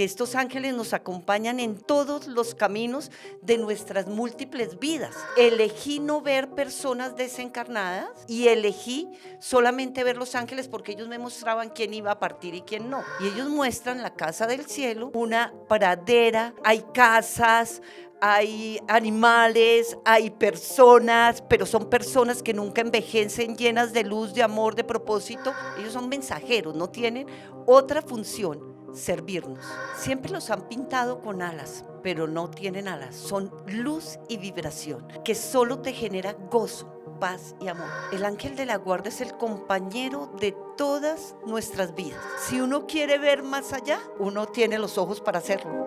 que estos ángeles nos acompañan en todos los caminos de nuestras múltiples vidas. Elegí no ver personas desencarnadas y elegí solamente ver los ángeles porque ellos me mostraban quién iba a partir y quién no. Y ellos muestran la casa del cielo, una pradera, hay casas, hay animales, hay personas, pero son personas que nunca envejecen, llenas de luz, de amor, de propósito. Ellos son mensajeros, no tienen otra función, servirnos. Siempre los han pintado con alas, pero no tienen alas, son luz y vibración, que solo te genera gozo, paz y amor. El ángel de la guarda es el compañero de todas nuestras vidas. Si uno quiere ver más allá, uno tiene los ojos para hacerlo.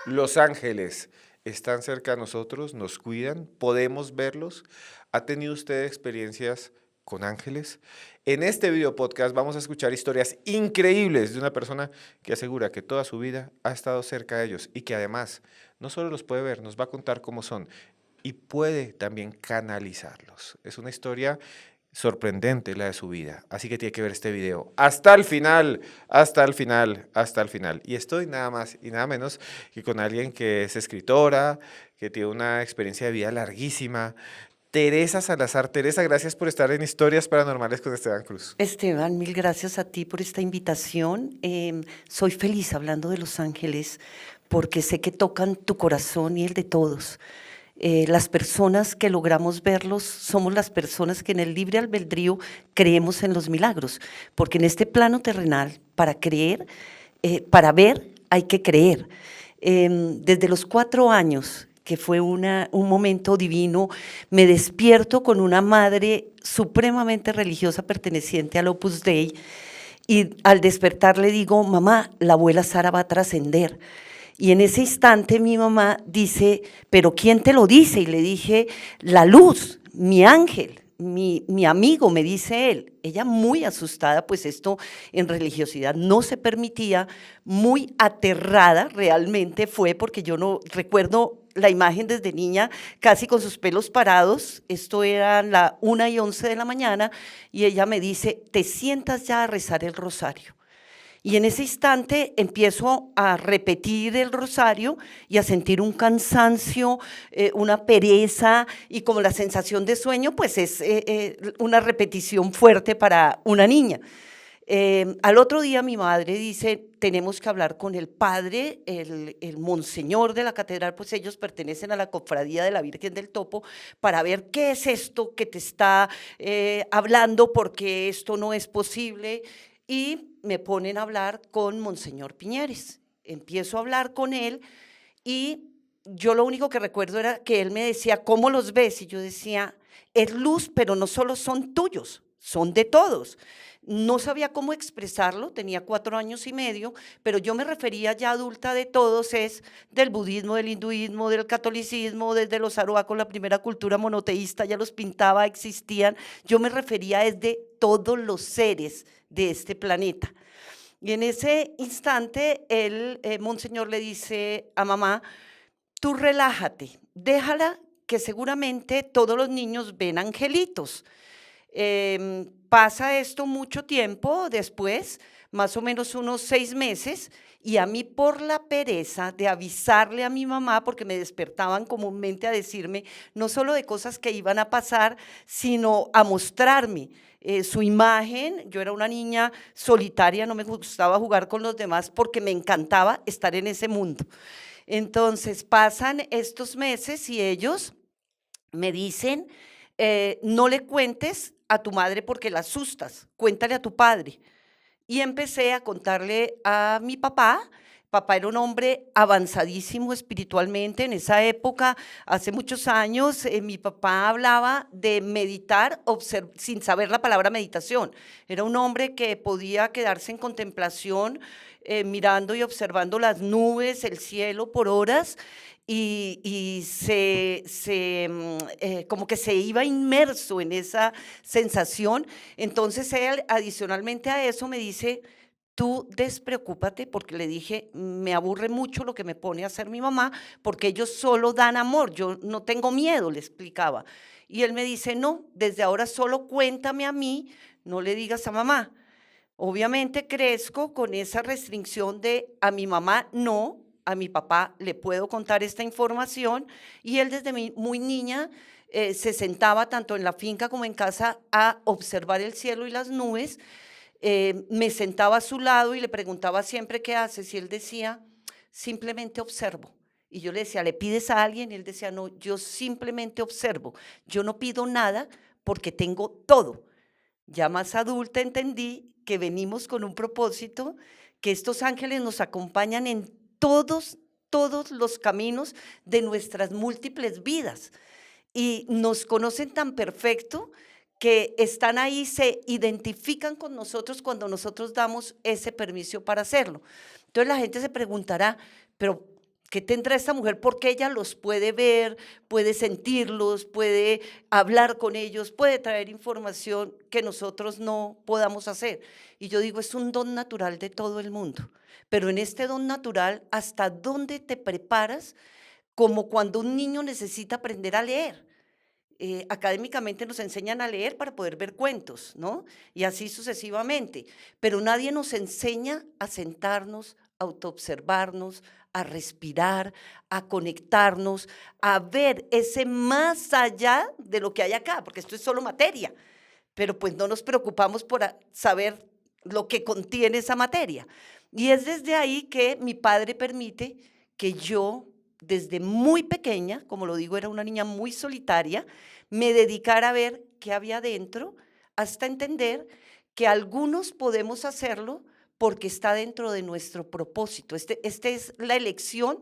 Los ángeles están cerca de nosotros, nos cuidan, podemos verlos. ¿Ha tenido usted experiencias con ángeles? En este video podcast vamos a escuchar historias increíbles de una persona que asegura que toda su vida ha estado cerca de ellos y que además no solo los puede ver, nos va a contar cómo son y puede también canalizarlos. Es una historia sorprendente la de su vida, así que tiene que ver este video hasta el final, hasta el final, hasta el final. Y estoy nada más y nada menos que con alguien que es escritora, que tiene una experiencia de vida larguísima, Teresa Salazar. Teresa, gracias por estar en Historias Paranormales con Esteban Cruz. Esteban, mil gracias a ti por esta invitación. Soy feliz hablando de los ángeles porque sé que tocan tu corazón y el de todos. Las personas que logramos verlos somos las personas que en el libre albedrío creemos en los milagros, porque en este plano terrenal, para creer, para ver, hay que creer. Desde los 4 años, que fue un momento divino, me despierto con una madre supremamente religiosa perteneciente al Opus Dei, y al despertar le digo: mamá, la abuela Sara va a trascender. Y en ese instante mi mamá dice: ¿pero quién te lo dice? Y le dije: la luz, mi ángel, mi amigo, me dice él. Ella muy asustada, pues esto en religiosidad no se permitía, muy aterrada realmente fue, porque yo no recuerdo la imagen desde niña, casi con sus pelos parados. Esto era la 1:11 de la mañana, y ella me dice: te sientas ya a rezar el rosario. Y en ese instante empiezo a repetir el rosario y a sentir un cansancio, una pereza, y como la sensación de sueño, pues es una repetición fuerte para una niña. Al otro día mi madre dice: tenemos que hablar con el padre, el monseñor de la catedral, pues ellos pertenecen a la cofradía de la Virgen del Topo, para ver qué es esto que te está hablando, porque esto no es posible. Y me ponen a hablar con Monseñor Piñeres. Empiezo a hablar con él y yo lo único que recuerdo era que él me decía: ¿cómo los ves? Y yo decía: es luz, pero no solo son tuyos, son de todos. No sabía cómo expresarlo, tenía 4 años y medio, pero yo me refería ya adulta de todos, es del budismo, del hinduismo, del catolicismo, desde los aruacos, la primera cultura monoteísta, ya los pintaba, existían. Yo me refería es de todos los seres de este planeta. Y en ese instante el monseñor le dice a mamá: tú relájate, déjala, que seguramente todos los niños ven angelitos. Pasa esto mucho tiempo después, más o menos unos 6 meses, y a mí, por la pereza de avisarle a mi mamá, porque me despertaban comúnmente a decirme no solo de cosas que iban a pasar, sino a mostrarme su imagen. Yo era una niña solitaria, no me gustaba jugar con los demás porque me encantaba estar en ese mundo. Entonces pasan estos meses y ellos me dicen: no le cuentes a tu madre porque la asustas, cuéntale a tu padre. Y empecé a contarle a mi papá. Papá era un hombre avanzadísimo espiritualmente. En esa época, hace muchos años, mi papá hablaba de meditar sin saber la palabra meditación. Era un hombre que podía quedarse en contemplación, mirando y observando las nubes, el cielo por horas, y como que se iba inmerso en esa sensación. Entonces él, adicionalmente a eso, me dice: tú despreocúpate, porque le dije, me aburre mucho lo que me pone a hacer mi mamá, porque ellos solo dan amor, yo no tengo miedo, le explicaba. Y él me dice, no, desde ahora solo cuéntame a mí, no le digas a mamá. Obviamente crezco con esa restricción de a mi mamá no, a mi papá le puedo contar esta información, y él desde muy niña se sentaba tanto en la finca como en casa a observar el cielo y las nubes. Me sentaba a su lado y le preguntaba siempre qué haces, y él decía, simplemente observo. Y yo le decía, ¿le pides a alguien? Y él decía, no, yo simplemente observo, yo no pido nada porque tengo todo. Ya más adulta entendí que venimos con un propósito, que estos ángeles nos acompañan en todos los caminos de nuestras múltiples vidas y nos conocen tan perfecto que están ahí, se identifican con nosotros cuando nosotros damos ese permiso para hacerlo. Entonces la gente se preguntará, pero ¿qué tendrá esta mujer? Porque ella los puede ver, puede sentirlos, puede hablar con ellos, puede traer información que nosotros no podamos hacer. Y yo digo, es un don natural de todo el mundo. Pero en este don natural, ¿hasta dónde te preparas? Como cuando un niño necesita aprender a leer. Académicamente nos enseñan a leer para poder ver cuentos, ¿no? Y así sucesivamente. Pero nadie nos enseña a sentarnos, a autoobservarnos, a respirar, a conectarnos, a ver ese más allá de lo que hay acá, porque esto es solo materia, pero pues no nos preocupamos por saber lo que contiene esa materia. Y es desde ahí que mi padre permite que yo, desde muy pequeña, como lo digo, era una niña muy solitaria, me dedicara a ver qué había dentro, hasta entender que algunos podemos hacerlo porque está dentro de nuestro propósito. Este es la elección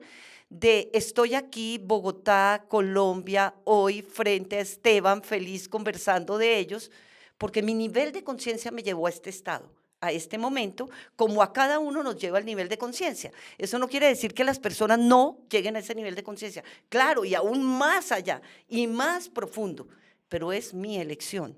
de estoy aquí, Bogotá, Colombia, hoy frente a Esteban, feliz conversando de ellos, porque mi nivel de conciencia me llevó a este estado, a este momento, como a cada uno nos lleva el nivel de conciencia. Eso no quiere decir que las personas no lleguen a ese nivel de conciencia. Claro, y aún más allá y más profundo, pero es mi elección.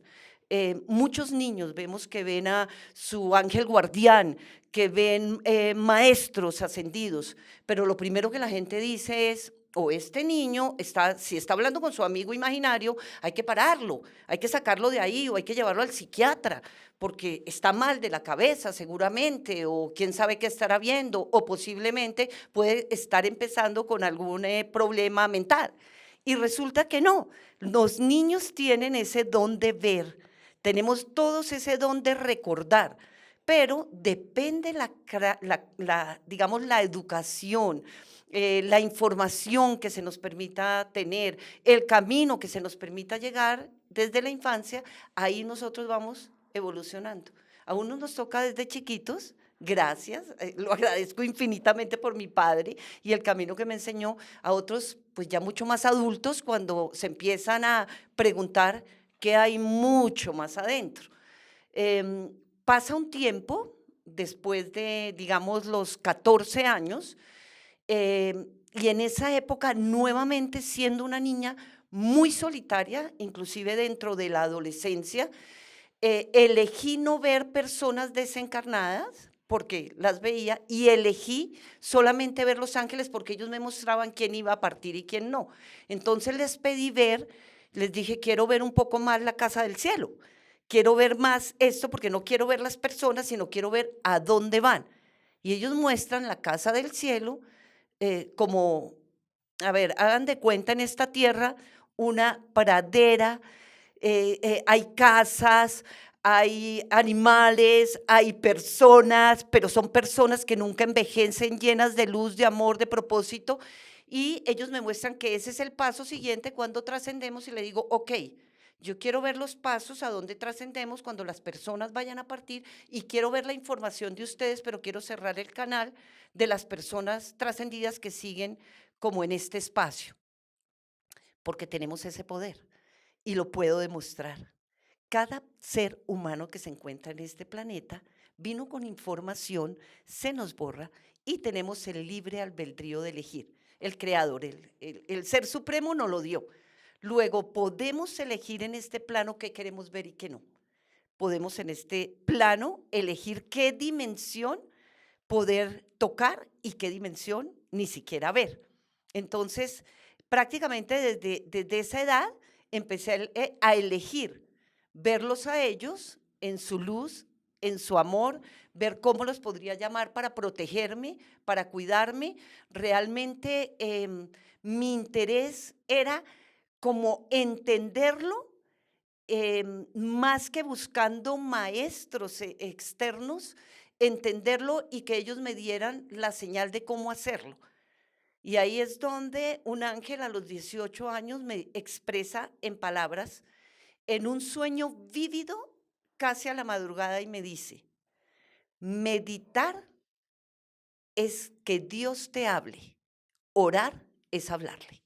Muchos niños vemos que ven a su ángel guardián, que ven maestros ascendidos, pero lo primero que la gente dice es, o este niño, si está hablando con su amigo imaginario, hay que pararlo, hay que sacarlo de ahí o hay que llevarlo al psiquiatra, porque está mal de la cabeza seguramente, o quién sabe qué estará viendo, o posiblemente puede estar empezando con algún problema mental. Y resulta que no, los niños tienen ese don de ver, tenemos todos ese don de recordar, pero depende digamos, la educación, la información que se nos permita tener, el camino que se nos permita llegar desde la infancia, ahí nosotros vamos evolucionando. A unos nos toca desde chiquitos, gracias, lo agradezco infinitamente por mi padre y el camino que me enseñó, a otros pues ya mucho más adultos cuando se empiezan a preguntar qué hay mucho más adentro. Em, Pasa un tiempo, después de, digamos, los 14 años, y en esa época, nuevamente siendo una niña muy solitaria, inclusive dentro de la adolescencia, elegí no ver personas desencarnadas, porque las veía, y elegí solamente ver los ángeles porque ellos me mostraban quién iba a partir y quién no. Entonces les pedí ver, les dije, quiero ver un poco más la casa del cielo, quiero ver más esto porque no quiero ver las personas, sino quiero ver a dónde van. Y ellos muestran la casa del cielo como, a ver, hagan de cuenta en esta tierra una pradera, hay casas, hay animales, hay personas, pero son personas que nunca envejecen, llenas de luz, de amor, de propósito. Y ellos me muestran que ese es el paso siguiente cuando trascendemos y le digo, ok, yo quiero ver los pasos a donde trascendemos cuando las personas vayan a partir y quiero ver la información de ustedes, pero quiero cerrar el canal de las personas trascendidas que siguen como en este espacio, porque tenemos ese poder y lo puedo demostrar. Cada ser humano que se encuentra en este planeta vino con información, se nos borra y tenemos el libre albedrío de elegir. El creador, el ser supremo nos lo dio. Luego podemos elegir en este plano qué queremos ver y qué no. podemos en este plano elegir qué dimensión poder tocar y qué dimensión ni siquiera ver. Entonces, prácticamente desde esa edad empecé a elegir verlos a ellos en su luz, en su amor, ver cómo los podría llamar para protegerme, para cuidarme. Realmente mi interés era como entenderlo, más que buscando maestros externos, entenderlo y que ellos me dieran la señal de cómo hacerlo. Y ahí es donde un ángel a los 18 años me expresa en palabras, en un sueño vívido, casi a la madrugada, y me dice, meditar es que Dios te hable, orar es hablarle.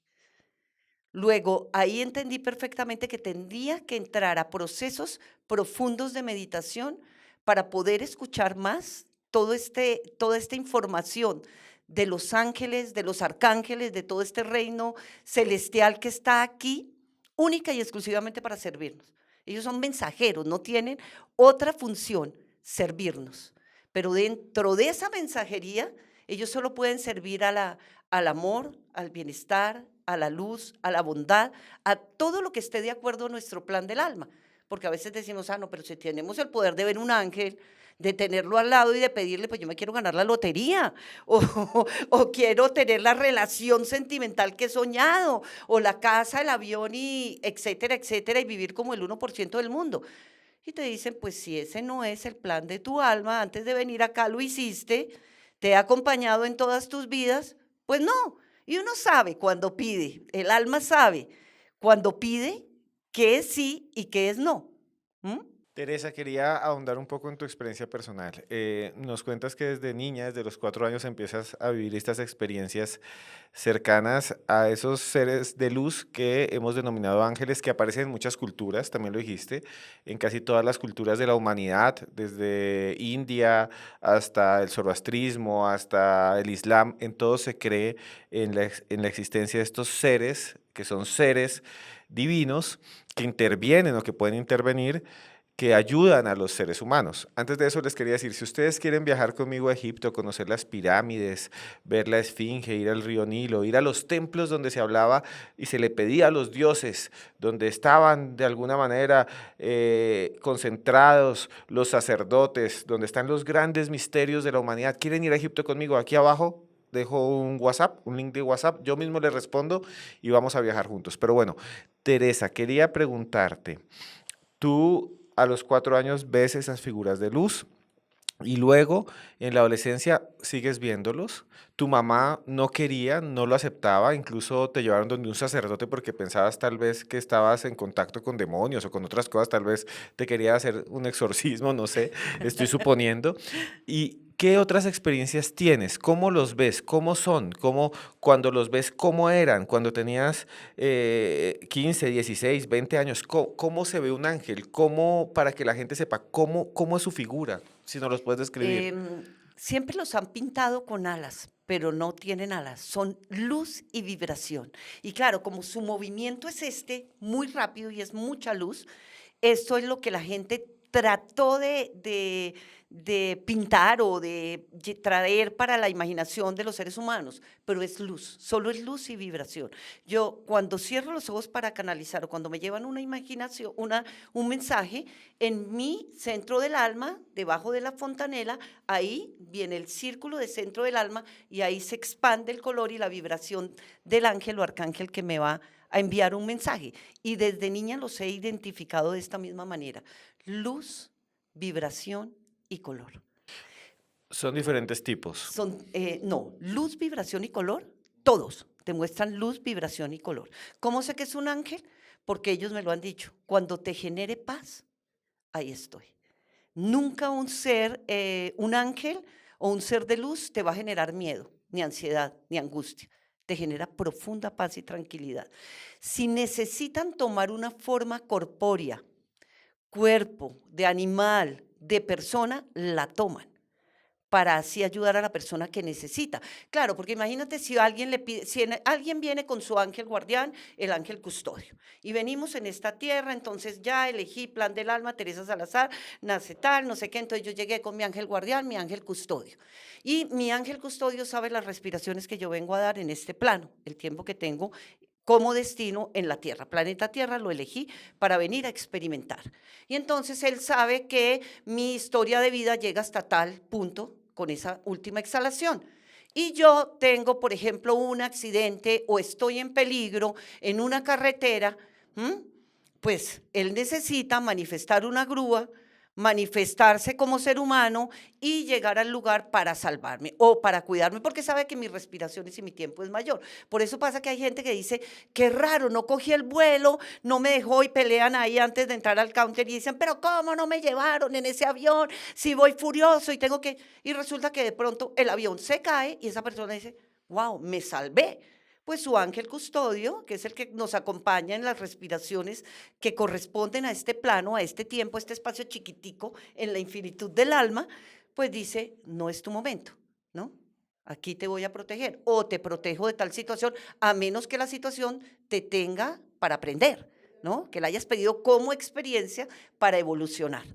Luego, ahí entendí perfectamente que tendría que entrar a procesos profundos de meditación para poder escuchar más toda esta información de los ángeles, de los arcángeles, de todo este reino celestial que está aquí, única y exclusivamente para servirnos. Ellos son mensajeros, no tienen otra función, servirnos. Pero dentro de esa mensajería, ellos solo pueden servir al amor, al bienestar, a la luz, a la bondad, a todo lo que esté de acuerdo a nuestro plan del alma. Porque a veces decimos, no, pero si tenemos el poder de ver un ángel, de tenerlo al lado y de pedirle, pues yo me quiero ganar la lotería, o quiero tener la relación sentimental que he soñado, o la casa, el avión, y etcétera, etcétera, y vivir como el 1% del mundo. Y te dicen, pues si ese no es el plan de tu alma, antes de venir acá lo hiciste, te he acompañado en todas tus vidas, pues no. Y uno sabe cuando pide, el alma sabe cuando pide qué es sí y qué es no. ¿Mm? Teresa, quería ahondar un poco en tu experiencia personal. Nos cuentas que desde niña, desde los 4 años, empiezas a vivir estas experiencias cercanas a esos seres de luz que hemos denominado ángeles, que aparecen en muchas culturas, también lo dijiste, en casi todas las culturas de la humanidad, desde India hasta el zoroastrismo, hasta el Islam, en todo se cree en la existencia de estos seres, que son seres divinos, que intervienen o que pueden intervenir, que ayudan a los seres humanos. Antes de eso les quería decir, si ustedes quieren viajar conmigo a Egipto, conocer las pirámides, ver la Esfinge, ir al río Nilo, ir a los templos donde se hablaba y se le pedía a los dioses, donde estaban de alguna manera concentrados los sacerdotes, donde están los grandes misterios de la humanidad, ¿quieren ir a Egipto conmigo? Aquí abajo dejo un WhatsApp, un link de WhatsApp, yo mismo les respondo y vamos a viajar juntos. Pero bueno, Teresa, quería preguntarte, tú a los 4 años ves esas figuras de luz y luego en la adolescencia sigues viéndolos. Tu mamá no quería, no lo aceptaba, incluso te llevaron donde un sacerdote porque pensabas tal vez que estabas en contacto con demonios o con otras cosas, tal vez te quería hacer un exorcismo, no sé, estoy suponiendo. ¿Y qué otras experiencias tienes? ¿Cómo los ves? ¿Cómo son? ¿Cómo, cuando los ves, cómo eran? Cuando tenías 15, 16, 20 años, ¿cómo se ve un ángel? ¿Cómo, para que la gente sepa, cómo es su figura? Si nos los puedes describir. Siempre los han pintado con alas, pero no tienen alas, son luz y vibración. Y claro, como su movimiento es muy rápido y es mucha luz, esto es lo que la gente trató de pintar o de traer para la imaginación de los seres humanos, pero es luz, solo es luz y vibración. Yo cuando cierro los ojos para canalizar o cuando me llevan una imaginación, un mensaje, en mi centro del alma, debajo de la fontanela, ahí viene el círculo de centro del alma y ahí se expande el color y la vibración del ángel o arcángel que me va a enviar un mensaje. Y desde niña los he identificado de esta misma manera. Luz, vibración y color. Son diferentes tipos. No, luz, vibración y color, todos te muestran luz, vibración y color. ¿Cómo sé que es un ángel? Porque ellos me lo han dicho. Cuando te genere paz, ahí estoy. Nunca un ángel o un ser de luz te va a generar miedo, ni ansiedad, ni angustia. Te genera profunda paz y tranquilidad. Si necesitan tomar una forma corpórea, cuerpo, de animal, de persona, la toman. para así ayudar a la persona que necesita. Claro, porque imagínate si alguien le pide, si alguien viene con su ángel guardián, el ángel custodio, y venimos en esta tierra, entonces ya elegí plan del alma, Teresa Salazar, nace tal, no sé qué, entonces yo llegué con mi ángel guardián, mi ángel custodio. Y mi ángel custodio sabe las respiraciones que yo vengo a dar en este plano, el tiempo que tengo como destino en la Tierra. Planeta Tierra lo elegí para venir a experimentar. Y entonces él sabe que mi historia de vida llega hasta tal punto con esa última exhalación. Y yo tengo, por ejemplo, un accidente o estoy en peligro en una carretera, ¿m? Pues él necesita manifestar una grúa, manifestarse como ser humano y llegar al lugar para salvarme o para cuidarme, porque sabe que mis respiraciones y mi tiempo es mayor. Por eso pasa que hay gente que dice, qué raro, no cogí el vuelo, no me dejó y pelean ahí antes de entrar al counter y dicen, pero ¿cómo no me llevaron en ese avión si voy furioso y tengo que...? Y resulta que de pronto el avión se cae y esa persona dice, wow, me salvé. Pues su ángel custodio, que es el que nos acompaña en las respiraciones que corresponden a este plano, a este tiempo, a este espacio chiquitico en la infinitud del alma, pues dice, no es tu momento, ¿no? Aquí te voy a proteger o te protejo de tal situación, a menos que la situación te tenga para aprender, ¿no? Que la hayas pedido como experiencia para evolucionar.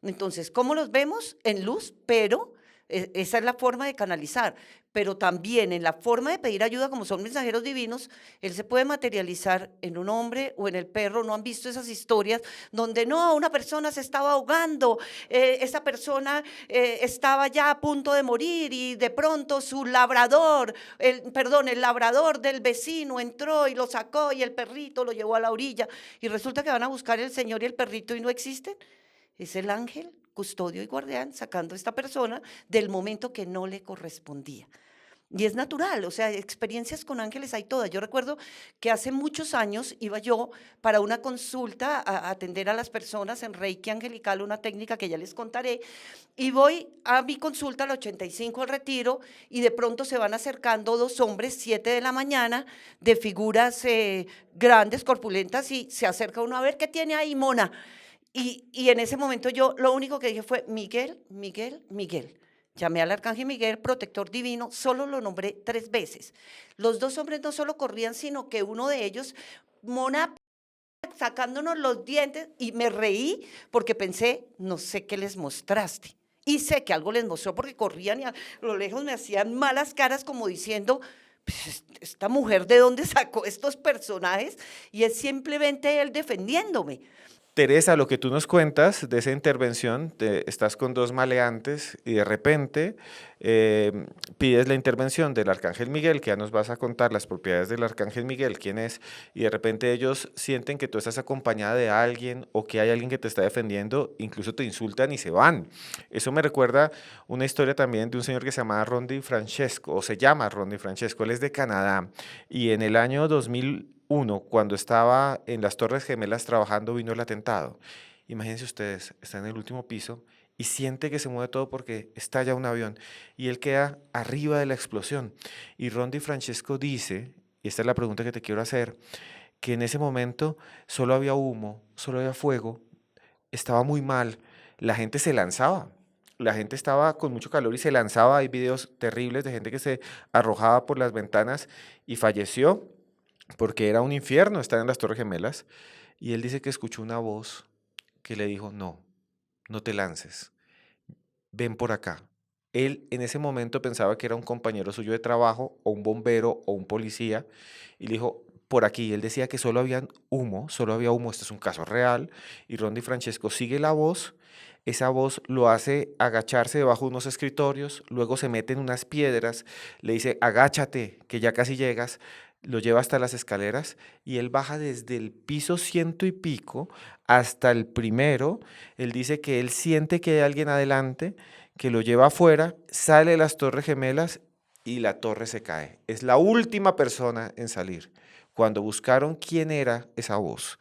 Entonces, ¿cómo los vemos? En luz, pero esa es la forma de canalizar, pero también en la forma de pedir ayuda, como son mensajeros divinos, él se puede materializar en un hombre o en el perro. ¿No han visto esas historias donde no, una persona se estaba ahogando, esa persona estaba ya a punto de morir y de pronto su labrador, el labrador del vecino entró y lo sacó y el perrito lo llevó a la orilla y resulta que van a buscar el señor y el perrito y no existen? Es el ángel custodio y guardián sacando a esta persona del momento que no le correspondía. Y es natural, o sea, experiencias con ángeles hay todas. Yo recuerdo que hace muchos años iba yo para una consulta a atender a las personas en Reiki angelical, una técnica que ya les contaré, y voy a mi consulta al 85 al retiro y de pronto se van acercando dos hombres, 7 de la mañana, de figuras grandes, corpulentas, y se acerca uno a ver qué tiene ahí, mona. Y en ese momento yo lo único que dije fue, Miguel, Miguel, Miguel. Llamé al arcángel Miguel, protector divino, solo lo nombré 3 veces. Los dos hombres no solo corrían, sino que uno de ellos, mona, sacándonos los dientes, y me reí porque pensé, no sé qué les mostraste. Y sé que algo les mostró porque corrían y a lo lejos me hacían malas caras como diciendo, pues, esta mujer de dónde sacó estos personajes, y es simplemente él defendiéndome. Teresa, lo que tú nos cuentas de esa intervención, estás con dos maleantes y de repente pides la intervención del Arcángel Miguel, que ya nos vas a contar las propiedades del Arcángel Miguel, quién es, y de repente ellos sienten que tú estás acompañada de alguien o que hay alguien que te está defendiendo, incluso te insultan y se van. Eso me recuerda una historia también de un señor que se llama Rondi Francesco, o se llama Rondi Francesco, él es de Canadá, y en el año 2001, cuando estaba en las Torres Gemelas trabajando, vino el atentado. Imagínense ustedes, está en el último piso y siente que se mueve todo porque estalla un avión y él queda arriba de la explosión. Y Rondi Francesco dice, y esta es la pregunta que te quiero hacer, que en ese momento solo había humo, solo había fuego, estaba muy mal, la gente se lanzaba. La gente estaba con mucho calor y se lanzaba. Hay videos terribles de gente que se arrojaba por las ventanas y falleció porque era un infierno estar en las Torres Gemelas. Y él dice que escuchó una voz que le dijo, no, no te lances, ven por acá. Él en ese momento pensaba que era un compañero suyo de trabajo o un bombero o un policía y le dijo, por aquí. Él decía que solo había humo, este es un caso real. Y Rondi Francesco sigue la voz, esa voz lo hace agacharse debajo de unos escritorios, luego se mete en unas piedras, le dice, agáchate, que ya casi llegas, lo lleva hasta las escaleras y él baja desde el piso ciento y pico hasta el primero. Él dice que él siente que hay alguien adelante, que lo lleva afuera, sale de las Torres Gemelas y la torre se cae. Es la última persona en salir. Cuando buscaron quién era esa voz,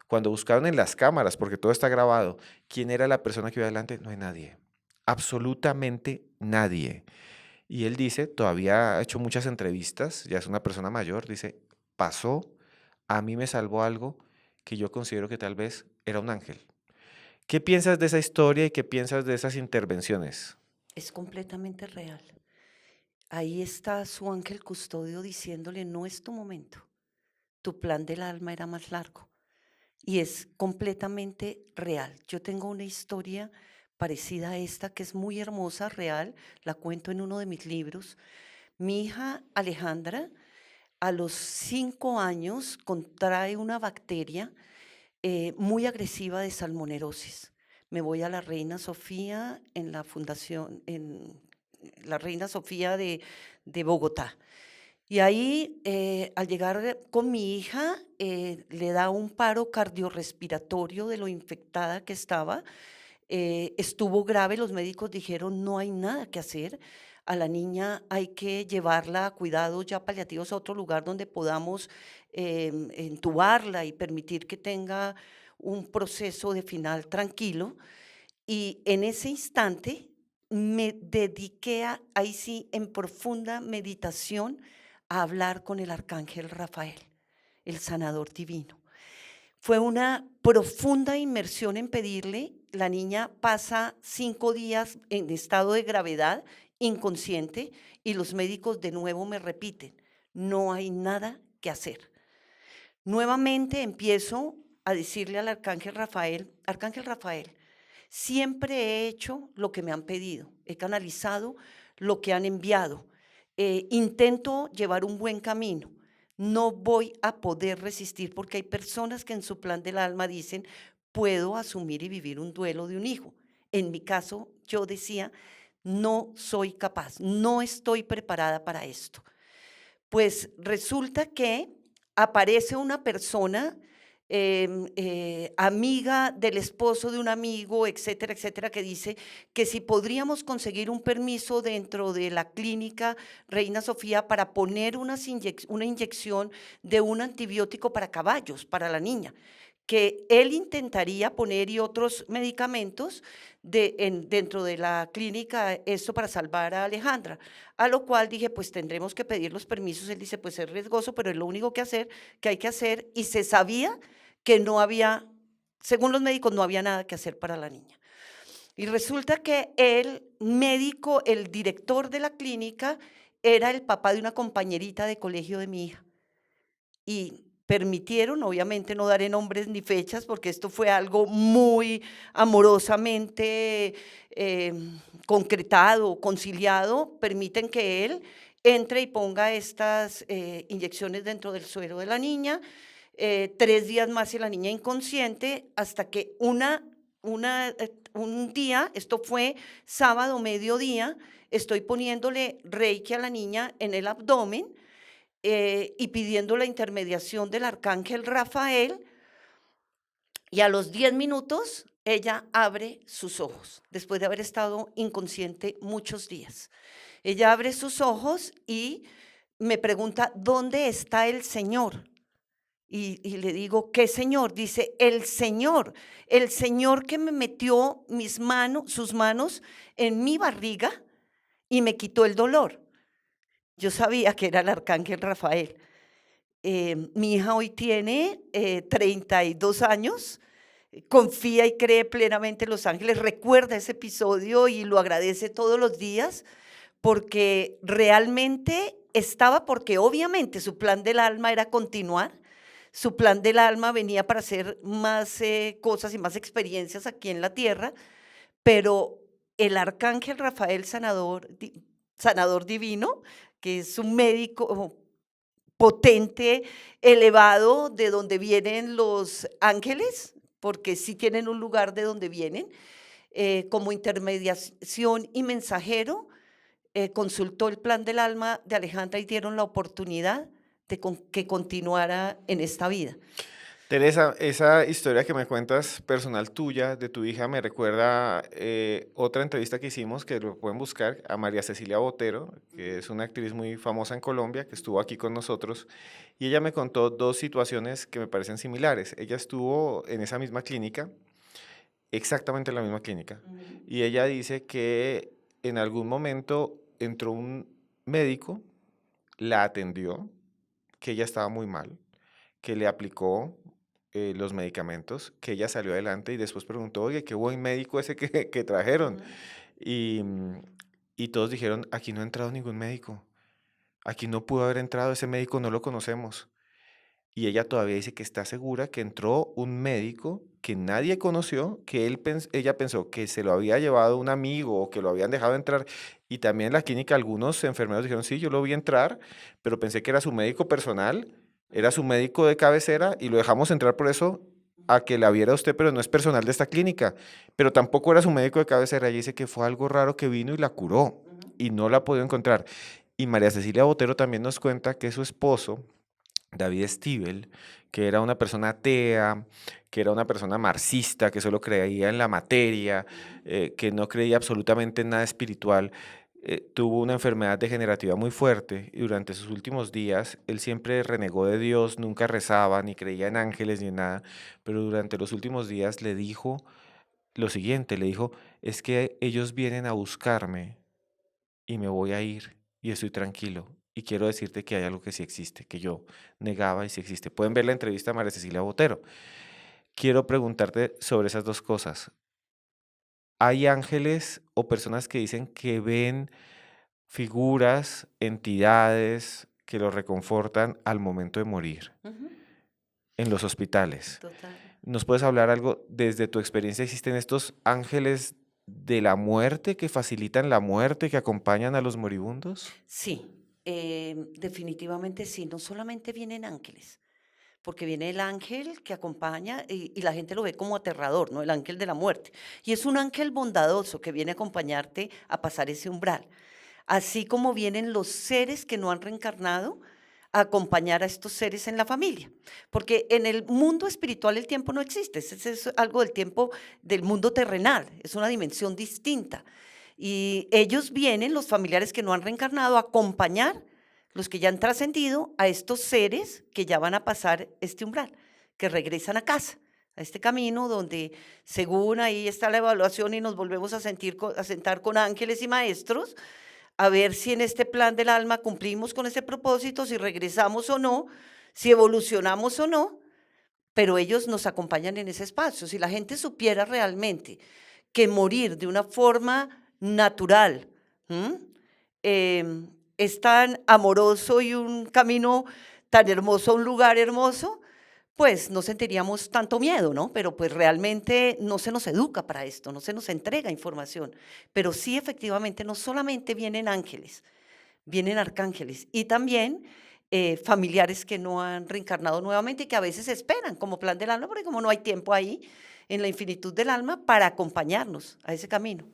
cuando buscaron en las cámaras, porque todo está grabado, quién era la persona que iba adelante, no hay nadie. Absolutamente nadie. Y él dice, todavía ha hecho muchas entrevistas, ya es una persona mayor, dice, pasó, a mí me salvó algo que yo considero que tal vez era un ángel. ¿Qué piensas de esa historia y qué piensas de esas intervenciones? es completamente real. Ahí está su ángel custodio diciéndole, no es tu momento, tu plan del alma era más largo. Y es completamente real. Yo tengo una historia parecida a esta que es muy hermosa, real, la cuento en uno de mis libros. Mi hija Alejandra a los 5 años contrae una bacteria muy agresiva de salmonerosis. Me voy a la Reina Sofía en la fundación, en la Reina Sofía de Bogotá. Y ahí, al llegar con mi hija, le da un paro cardiorrespiratorio de lo infectada que estaba. Estuvo grave, los médicos dijeron, no hay nada que hacer. A la niña hay que llevarla a cuidados ya paliativos a otro lugar donde podamos entubarla y permitir que tenga un proceso de final tranquilo. Y en ese instante me dediqué ahí sí, en profunda meditación, a hablar con el arcángel Rafael, el sanador divino. Fue una profunda inmersión en pedirle. La niña pasa 5 días en estado de gravedad, inconsciente, y los médicos de nuevo me repiten, no hay nada que hacer. Nuevamente empiezo a decirle al Arcángel Rafael, siempre he hecho lo que me han pedido, he canalizado lo que han enviado, intento llevar un buen camino, no voy a poder resistir porque hay personas que en su plan del alma dicen, puedo asumir y vivir un duelo de un hijo. En mi caso, yo decía, no soy capaz, no estoy preparada para esto. Pues resulta que aparece una persona, amiga del esposo de un amigo, etcétera, etcétera, que dice que si podríamos conseguir un permiso dentro de la clínica Reina Sofía para poner una inyección de un antibiótico para caballos, para la niña, que él intentaría poner y otros medicamentos dentro de la clínica, esto para salvar a Alejandra. A lo cual dije, pues tendremos que pedir los permisos. Él dice, pues es riesgoso, pero es lo único que hay que hacer. Y se sabía que no había, según los médicos, no había nada que hacer para la niña. Y resulta que el médico, el director de la clínica, era el papá de una compañerita de colegio de mi hija. Y permitieron, obviamente no daré nombres ni fechas, porque esto fue algo muy amorosamente concretado, conciliado, permiten que él entre y ponga estas inyecciones dentro del suero de la niña, 3 días más y la niña inconsciente, hasta que un día, esto fue sábado mediodía, estoy poniéndole reiki a la niña en el abdomen, y pidiendo la intermediación del arcángel Rafael, y a los 10 minutos ella abre sus ojos, después de haber estado inconsciente muchos días. Ella abre sus ojos y me pregunta, ¿dónde está el Señor? Y le digo, ¿qué Señor? Dice, el Señor que me metió sus manos en mi barriga y me quitó el dolor. Yo sabía que era el arcángel Rafael. Mi hija hoy tiene 32 años, confía y cree plenamente en los ángeles, recuerda ese episodio y lo agradece todos los días porque realmente estaba, porque obviamente su plan del alma era continuar, su plan del alma venía para hacer más cosas y más experiencias aquí en la tierra, pero el arcángel Rafael sanador divino, que es un médico potente, elevado, de donde vienen los ángeles, porque sí tienen un lugar de donde vienen, como intermediación y mensajero, consultó el plan del alma de Alejandra y dieron la oportunidad de que continuara en esta vida. Teresa, esa historia que me cuentas personal tuya, de tu hija, me recuerda otra entrevista que hicimos, que lo pueden buscar, a María Cecilia Botero, que es una actriz muy famosa en Colombia, que estuvo aquí con nosotros, y ella me contó dos situaciones que me parecen similares. Ella estuvo en esa misma clínica, exactamente en la misma clínica, y ella dice que en algún momento entró un médico, la atendió, que ella estaba muy mal, que le aplicó los medicamentos, que ella salió adelante y después preguntó, oye, qué buen médico ese que trajeron. Y y todos dijeron, aquí no ha entrado ningún médico, aquí no pudo haber entrado, ese médico no lo conocemos. Y ella todavía dice que está segura que entró un médico que nadie conoció, que ella pensó que se lo había llevado un amigo o que lo habían dejado entrar. Y también en la clínica algunos enfermeros dijeron, sí, yo lo vi entrar, pero pensé que era su médico personal, era su médico de cabecera y lo dejamos entrar por eso a que la viera usted, pero no es personal de esta clínica. Pero tampoco era su médico de cabecera. Ella dice que fue algo raro que vino y la curó y no la ha podido encontrar. Y María Cecilia Botero también nos cuenta que su esposo, David Stiebel, que era una persona atea, que era una persona marxista, que solo creía en la materia, que no creía absolutamente en nada espiritual, tuvo una enfermedad degenerativa muy fuerte y durante sus últimos días él siempre renegó de Dios, nunca rezaba, ni creía en ángeles ni en nada, pero durante los últimos días le dijo lo siguiente, le dijo, es que ellos vienen a buscarme y me voy a ir y estoy tranquilo. Y quiero decirte que hay algo que sí existe, que yo negaba y sí existe. Pueden ver la entrevista a María Cecilia Botero. Quiero preguntarte sobre esas dos cosas. ¿Hay ángeles o personas que dicen que ven figuras, entidades que los reconfortan al momento de morir Ujú, en los hospitales? total. ¿Nos puedes hablar algo desde tu experiencia? ¿Existen estos ángeles de la muerte que facilitan la muerte, que acompañan a los moribundos? Sí, definitivamente sí. No solamente vienen ángeles, porque viene el ángel que acompaña y la gente lo ve como aterrador, ¿no? El ángel de la muerte. Y es un ángel bondadoso que viene a acompañarte a pasar ese umbral. Así como vienen los seres que no han reencarnado a acompañar a estos seres en la familia. Porque en el mundo espiritual el tiempo no existe, es algo del tiempo del mundo terrenal, es una dimensión distinta. Y ellos vienen, los familiares que no han reencarnado, a acompañar los que ya han trascendido a estos seres que ya van a pasar este umbral, que regresan a casa, a este camino donde según ahí está la evaluación y nos volvemos a sentar con ángeles y maestros a ver si en este plan del alma cumplimos con ese propósito, si regresamos o no, si evolucionamos o no, pero ellos nos acompañan en ese espacio. Si la gente supiera realmente que morir de una forma natural, ¿m? Es tan amoroso y un camino tan hermoso, un lugar hermoso, pues no sentiríamos tanto miedo, ¿no? Pero pues realmente no se nos educa para esto, no se nos entrega información. Pero sí, efectivamente, no solamente vienen ángeles, vienen arcángeles y también familiares que no han reencarnado nuevamente y que a veces esperan como plan del alma, porque como no hay tiempo ahí en la infinitud del alma para acompañarnos a ese camino.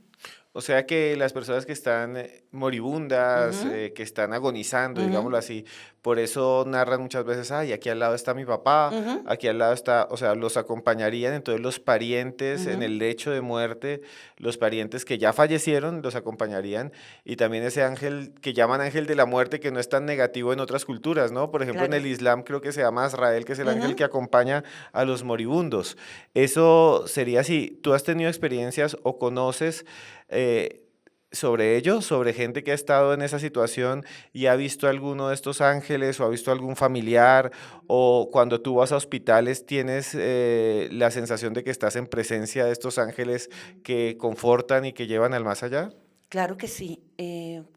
O sea que las personas que están moribundas, Ujú, que están agonizando, ujú, digámoslo así, por eso narran muchas veces, ay, aquí al lado está mi papá, ujú, aquí al lado está, o sea, los acompañarían, entonces los parientes en ujú. el lecho de muerte, los parientes que ya fallecieron, los acompañarían, y también ese ángel que llaman ángel de la muerte, que no es tan negativo en otras culturas, ¿no? Por ejemplo, en Claro. el Islam creo que se llama Azrael, que es el ángel que Ujú. acompaña a los moribundos. Eso sería así, ¿tú has tenido experiencias o conoces eh, sobre ello, sobre gente que ha estado en esa situación y ha visto alguno de estos ángeles o ha visto algún familiar o cuando tú vas a hospitales tienes la sensación de que estás en presencia de estos ángeles que confortan y que llevan al más allá? Claro que sí.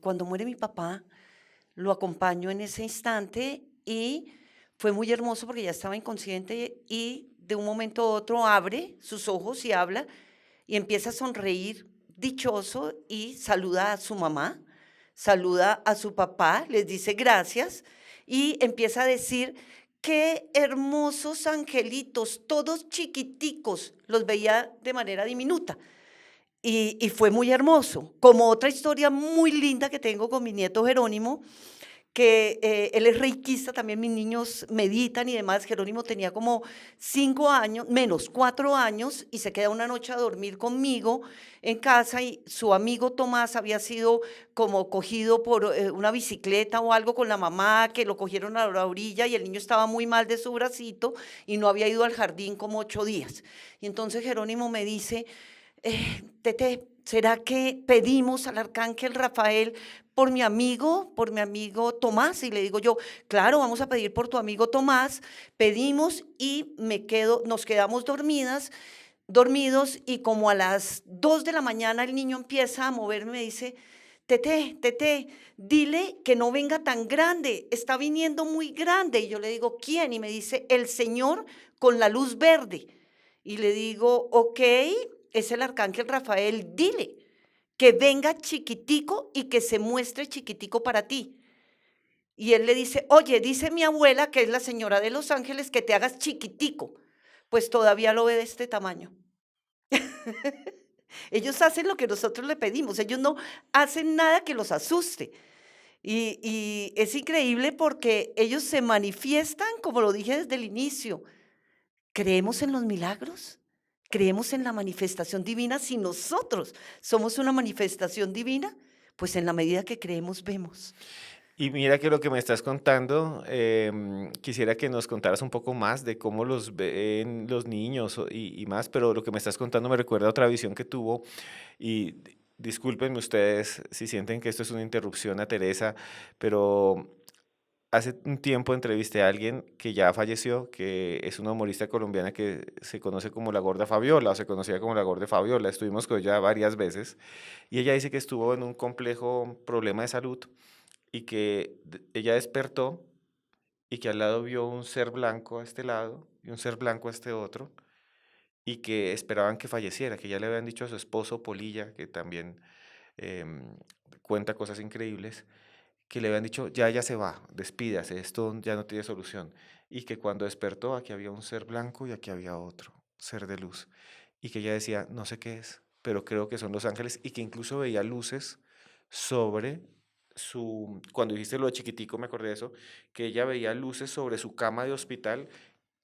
Cuando muere mi papá, lo acompaño en ese instante y fue muy hermoso porque ya estaba inconsciente y de un momento a otro abre sus ojos y habla y empieza a sonreír dichoso y saluda a su mamá, saluda a su papá, les dice gracias y empieza a decir, qué hermosos angelitos, todos chiquiticos, los veía de manera diminuta. Y fue muy hermoso. Como otra historia muy linda que tengo con mi nieto Jerónimo, que él es reikista, también mis niños meditan y demás. Jerónimo tenía como 5 años, menos 4 años, y se queda una noche a dormir conmigo en casa y su amigo Tomás había sido como cogido por una bicicleta o algo con la mamá, que lo cogieron a la orilla y el niño estaba muy mal de su bracito y no había ido al jardín como 8 días. Y entonces Jerónimo me dice, Tete, ¿será que pedimos al arcángel Rafael por mi amigo Tomás? Y le digo yo, claro, vamos a pedir por tu amigo Tomás. Pedimos y nos quedamos dormidos y como a las 2 de la mañana el niño empieza a moverme y me dice, Tete, dile que no venga tan grande, está viniendo muy grande. Y yo le digo, ¿quién? Y me dice, el Señor con la luz verde. Y le digo, ok, es el arcángel Rafael, dile que venga chiquitico y que se muestre chiquitico para ti. Y él le dice, oye, dice mi abuela, que es la señora de los ángeles, que te hagas chiquitico. Pues todavía lo ve de este tamaño. Ellos hacen lo que nosotros le pedimos, ellos no hacen nada que los asuste. Y es increíble porque ellos se manifiestan, como lo dije desde el inicio. ¿Creemos en los milagros? ¿Creemos en la manifestación divina? Si nosotros somos una manifestación divina, pues en la medida que creemos, vemos. Y mira que lo que me estás contando, quisiera que nos contaras un poco más de cómo los ven los niños y más, pero lo que me estás contando me recuerda a otra visión que tuvo y discúlpenme ustedes si sienten que esto es una interrupción a Teresa, pero hace un tiempo entrevisté a alguien que ya falleció, que es una humorista colombiana que se conoce como la Gorda Fabiola, o se conocía como la Gorda Fabiola. Estuvimos con ella varias veces y ella dice que estuvo en un complejo problema de salud y que ella despertó y que al lado vio un ser blanco a este lado y un ser blanco a este otro y que esperaban que falleciera, que ya le habían dicho a su esposo Polilla, que también em, cuenta cosas increíbles, que le habían dicho, ya ella se va, despídase, esto ya no tiene solución. Y que cuando despertó, aquí había un ser blanco y aquí había otro, ser de luz. Y que ella decía, no sé qué es, pero creo que son los ángeles, y que incluso veía luces sobre su, cuando dijiste lo de chiquitico, me acordé de eso, que ella veía luces sobre su cama de hospital,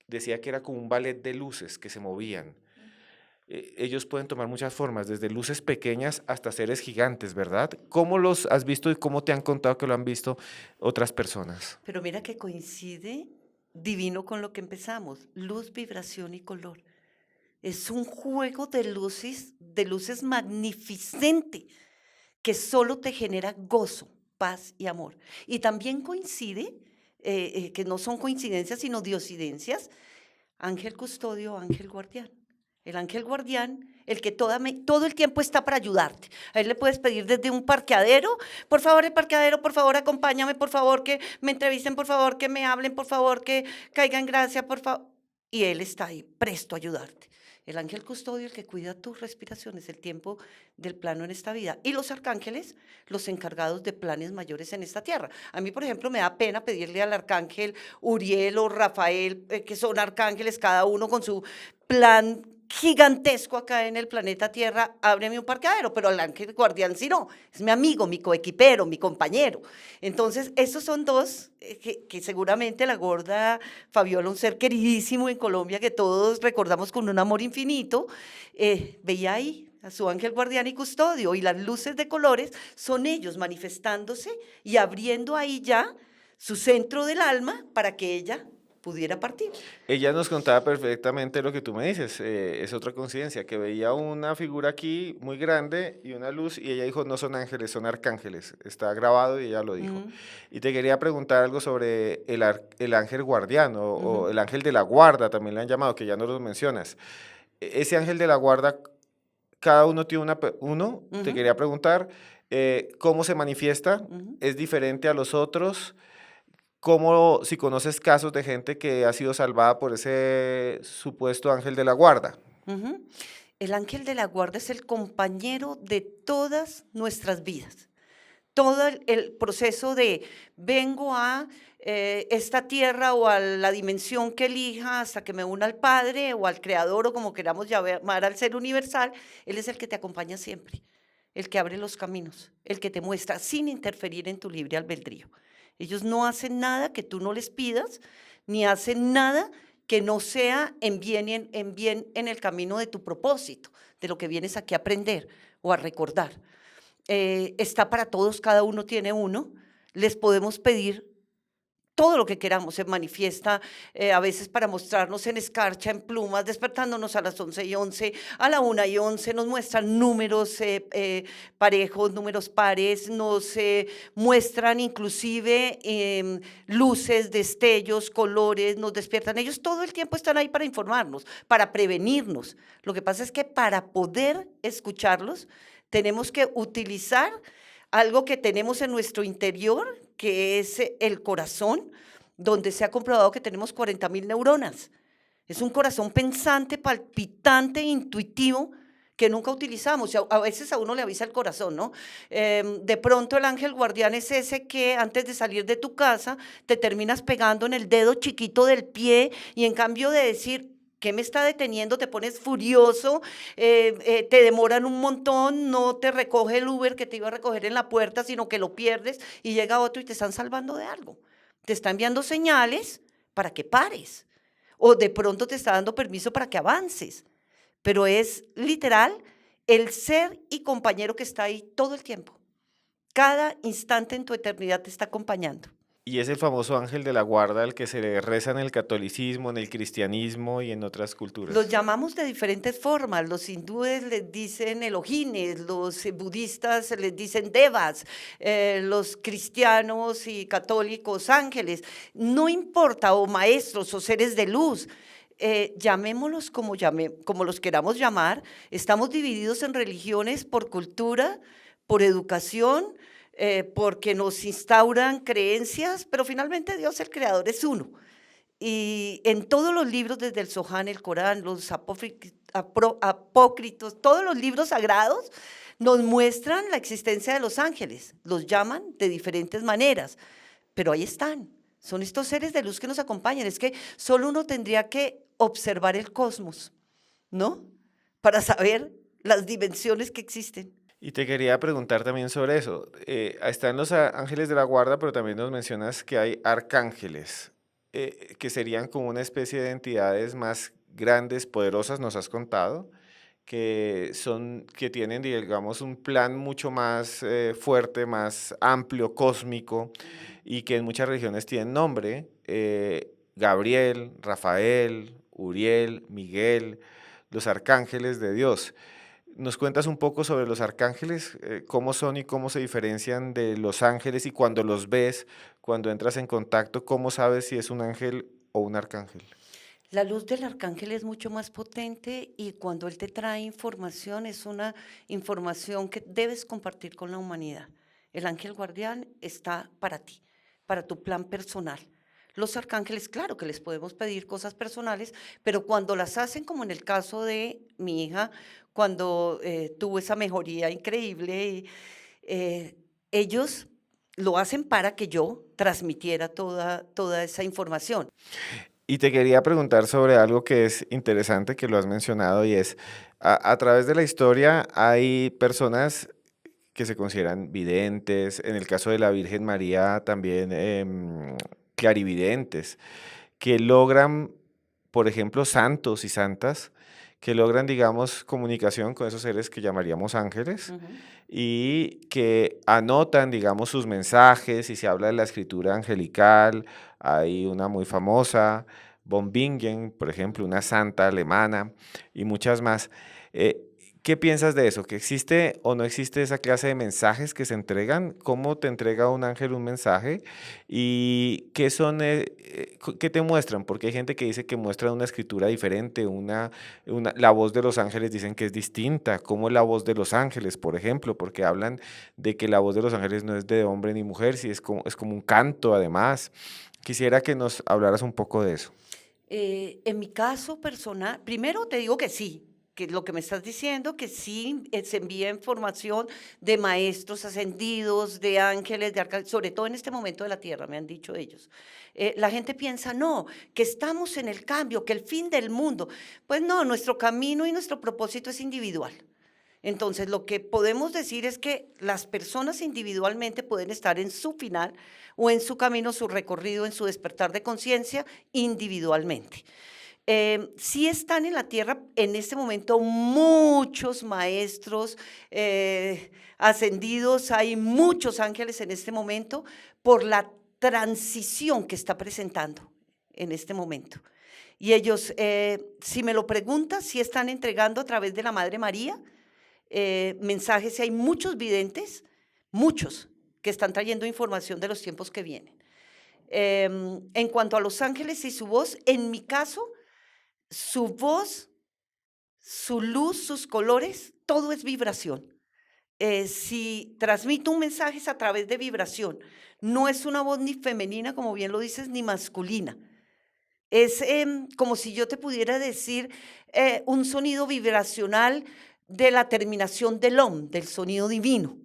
decía que era como un ballet de luces que se movían. Ellos pueden tomar muchas formas, desde luces pequeñas hasta seres gigantes, ¿verdad? ¿Cómo los has visto y cómo te han contado que lo han visto otras personas? Pero mira que coincide divino con lo que empezamos, luz, vibración y color. Es un juego de luces magnificente que solo te genera gozo, paz y amor. Y también coincide, que no son coincidencias, sino diosidencias, ángel custodio, ángel guardián. El ángel guardián, el que todo el tiempo está para ayudarte. A él le puedes pedir desde un parqueadero, por favor, el parqueadero, por favor, acompáñame, por favor, que me entrevisten, por favor, que me hablen, por favor, que caiga en gracia, por favor. Y él está ahí, presto a ayudarte. El ángel custodio, el que cuida tus respiraciones, el tiempo del plano en esta vida. Y los arcángeles, los encargados de planes mayores en esta tierra. A mí, por ejemplo, me da pena pedirle al arcángel Uriel o Rafael, que son arcángeles, cada uno con su plan gigantesco acá en el planeta Tierra, ábreme un parqueadero, pero el ángel guardián sí no, es mi amigo, mi coequipero, mi compañero. Entonces, estos son dos que seguramente la Gorda Fabiola, un ser queridísimo en Colombia que todos recordamos con un amor infinito, veía ahí a su ángel guardián y custodio, y las luces de colores son ellos manifestándose y abriendo ahí ya su centro del alma para que ella pudiera partir. Ella nos contaba perfectamente lo que tú me dices, es otra coincidencia, que veía una figura aquí muy grande y una luz y ella dijo, no son ángeles, son arcángeles, está grabado y ella lo dijo. Y te quería preguntar algo sobre el ángel guardián o el ángel de la guarda, también le han llamado, que ya no lo mencionas. Ese ángel de la guarda, cada uno tiene uno, te quería preguntar, ¿cómo se manifiesta? ¿Es diferente a los otros? ¿Cómo, si conoces casos de gente que ha sido salvada por ese supuesto ángel de la guarda? Ujú. El ángel de la guarda es el compañero de todas nuestras vidas. Todo el proceso de vengo a esta tierra o a la dimensión que elija hasta que me una al Padre o al Creador o como queramos llamar al ser universal, Él es el que te acompaña siempre, el que abre los caminos, el que te muestra sin interferir en tu libre albedrío. Ellos no hacen nada que tú no les pidas, ni hacen nada que no sea en bien en el camino de tu propósito, de lo que vienes aquí a aprender o a recordar. Está para todos, cada uno tiene uno. Les podemos pedir todo lo que queramos, se manifiesta a veces para mostrarnos en escarcha, en plumas, despertándonos a las 11:11, a la 1:11, nos muestran números parejos, números pares, nos muestran inclusive luces, destellos, colores, nos despiertan. Ellos todo el tiempo están ahí para informarnos, para prevenirnos. Lo que pasa es que para poder escucharlos, tenemos que utilizar algo que tenemos en nuestro interior, que es el corazón, donde se ha comprobado que tenemos 40.000 neuronas. Es un corazón pensante, palpitante, intuitivo, que nunca utilizamos. A veces a uno le avisa el corazón, ¿no? De pronto el ángel guardián es ese que antes de salir de tu casa te terminas pegando en el dedo chiquito del pie y en cambio de decir, ¿qué me está deteniendo? Te pones furioso, te demoran un montón, no te recoge el Uber que te iba a recoger en la puerta, sino que lo pierdes y llega otro y te están salvando de algo. Te está enviando señales para que pares o de pronto te está dando permiso para que avances, pero es literal el ser y compañero que está ahí todo el tiempo. Cada instante en tu eternidad te está acompañando. Y es el famoso ángel de la guarda al que se le reza en el catolicismo, en el cristianismo y en otras Los culturas. llamamos de diferentes formas. Los hindúes les dicen Elohines, los budistas les dicen devas, los cristianos y católicos ángeles. No importa, o maestros o seres de luz. Llamémoslos como los queramos llamar. Estamos divididos en religiones por cultura, por educación, porque nos instauran creencias, pero finalmente Dios, el creador, es uno. Y en todos los libros, desde el Zohar, el Corán, los apócritos, todos los libros sagrados nos muestran la existencia de los ángeles. Los llaman de diferentes maneras, pero ahí están. Son estos seres de luz que nos acompañan. Es que solo uno tendría que observar el cosmos, ¿no? Para saber las dimensiones que existen. Y te quería preguntar también sobre eso. Están los ángeles de la guarda, pero también nos mencionas que hay arcángeles, que serían como una especie de entidades más grandes, poderosas, nos has contado, que tienen, digamos, un plan mucho más fuerte, más amplio, cósmico, y que en muchas religiones tienen nombre. Gabriel, Rafael, Uriel, Miguel, los arcángeles de Dios. ¿Nos cuentas un poco sobre los arcángeles? ¿Cómo son y cómo se diferencian de los ángeles? Y cuando los ves, cuando entras en contacto, ¿cómo sabes si es un ángel o un arcángel? La luz del arcángel es mucho más potente y cuando él te trae información es una información que debes compartir con la humanidad. El ángel guardián está para ti, para tu plan personal. Los arcángeles, claro que les podemos pedir cosas personales, pero cuando las hacen, como en el caso de mi hija, cuando tuvo esa mejoría increíble, eh, ellos lo hacen para que yo transmitiera toda esa información. Y te quería preguntar sobre algo que es interesante, que lo has mencionado, y es, a través de la historia hay personas que se consideran videntes, en el caso de la Virgen María también clarividentes, que logran, por ejemplo, santos y santas, que logran, digamos, comunicación con esos seres que llamaríamos ángeles Ujú. y que anotan, digamos, sus mensajes y se habla de la escritura angelical. Hay una muy famosa, von Bingen, por ejemplo, una santa alemana y muchas más. Eh, ¿Qué piensas de eso? ¿Que existe o no existe esa clase de mensajes que se entregan? ¿Cómo te entrega un ángel un mensaje? ¿Y qué son, qué te muestran? Porque hay gente que dice que muestran una escritura diferente, la voz de los ángeles dicen que es distinta, como la voz de los ángeles, por ejemplo, porque hablan de que la voz de los ángeles no es de hombre ni mujer, si es como un canto además. Quisiera que nos hablaras un poco de eso. En mi caso personal, primero te digo que sí, que lo que me estás diciendo, que sí se envía información de maestros ascendidos, de ángeles, de arcángeles, sobre todo en este momento de la tierra, me han dicho ellos. La gente piensa, no, que estamos en el cambio, que el fin del mundo. Pues no, nuestro camino y nuestro propósito es individual. Entonces, lo que podemos decir es que las personas individualmente pueden estar en su final o en su camino, su recorrido, en su despertar de conciencia individualmente. Sí están en la tierra en este momento muchos maestros ascendidos, hay muchos ángeles en este momento por la transición que está presentando en este momento. Y ellos, si me lo preguntas, sí están entregando a través de la Madre María mensajes y hay muchos videntes, muchos, que están trayendo información de los tiempos que vienen. En cuanto a los ángeles y su voz, en mi caso, su voz, su luz, sus colores, todo es vibración. si transmito un mensaje es a través de vibración. No es una voz ni femenina, como bien lo dices, ni masculina. Es como si yo te pudiera decir un sonido vibracional de la terminación del OM, del sonido divino.